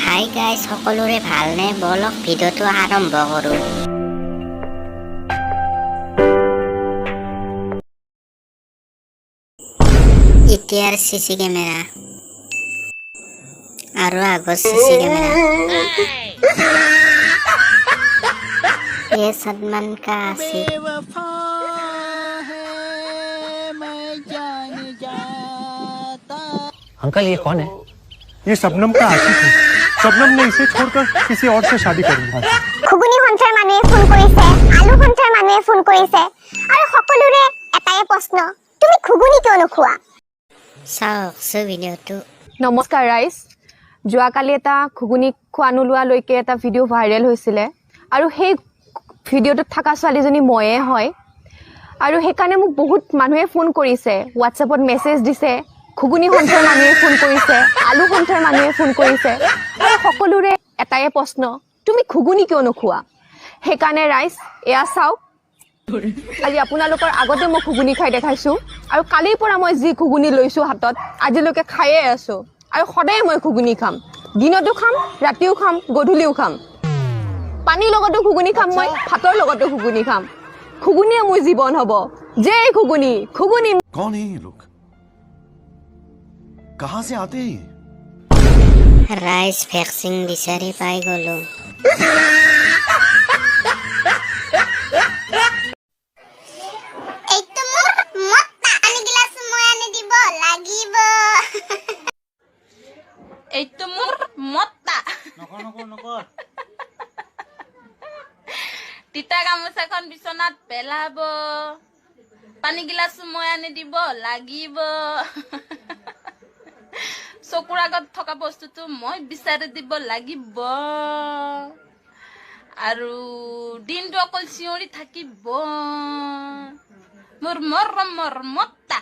Hi guys, সকলোৰে ভালনে? বলক ভিডিঅ'টো আৰম্ভ কৰোঁ। এতিয়াৰ চিচি কেমেৰা আৰু আগৰ চিচি কেমেৰা ये सलमान का आशिक अंकल ये कौन है? ये शबनम का आशिक है। शबनम ने इसे छोड़कर किसी और से शादी कर लिया। খুগুনি সন্থাৰ মানুহে ফোন কৰিছে, আলু সন্থাৰ মানুহে ফোন কৰিছে, আৰু সকলোৰে এটাই প্ৰশ্ন, তুমি খুগুনি কিয় নোখোৱা? চাওকচোন ভিডিঅ'টো। নমস্কাৰ ৰাইজ, যোৱাকালি এটা ঘুগুনি খোৱা নোলোৱালৈকে এটা ভিডিঅ' ভাইৰেল হৈছিলে আৰু সেই ভিডিঅ'টোত থকা ছোৱালীজনী ময়ে হয় আৰু সেইকাৰণে মোক বহুত মানুহে ফোন কৰিছে, হোৱাটছএপত মেছেজ দিছে, ঘুগুনি সন্থাৰ মানুহে ফোন কৰিছে, আলু সন্থাৰ মানুহে ফোন কৰিছে আৰু সকলোৰে এটাই প্ৰশ্ন, তুমি ঘুগুনি কিয় নোখোৱা? সেইকাৰণে ৰাইজ এয়া চাওক, আজি আপোনালোকৰ আগতে মই ঘুগুনি খাই দেখাইছোঁ আৰু কালিৰ পৰা মই যি ঘুগুনি লৈছোঁ হাতত আজিলৈকে খায়ে আছোঁ আৰু সদায় মই ঘুগুনি খাম, দিনতো খাম, ৰাতিও খাম, গধূলিও খাম, পানীৰ লগতো ঘুগুনি খাম, মই ভাতৰ লগতো ঘুগুনি খাম, ঘুগুনিয়ে মোৰ জীৱন হ'ব। যে ঘুগুনি ঘুগুনি कौन है ये लोग? कहां से आते हैं? ৰাইজ ভেকচিন বিচাৰি পাই গ'লো। এইটো মোৰ মত্তা, পানী গিলাচ মই আনি দিব লাগিব। এইটো মোৰ মত্তা তিতা গামোচাখন বিচনাত পেলাব, পানী গিলাচ মই আনি দিব লাগিব, চকুৰ আগত থকা বস্তুটো মই বিচাৰি দিব লাগিব আৰু দিনটো অকল চিঞৰি থাকিব মোৰ মৰমৰ মত্তা।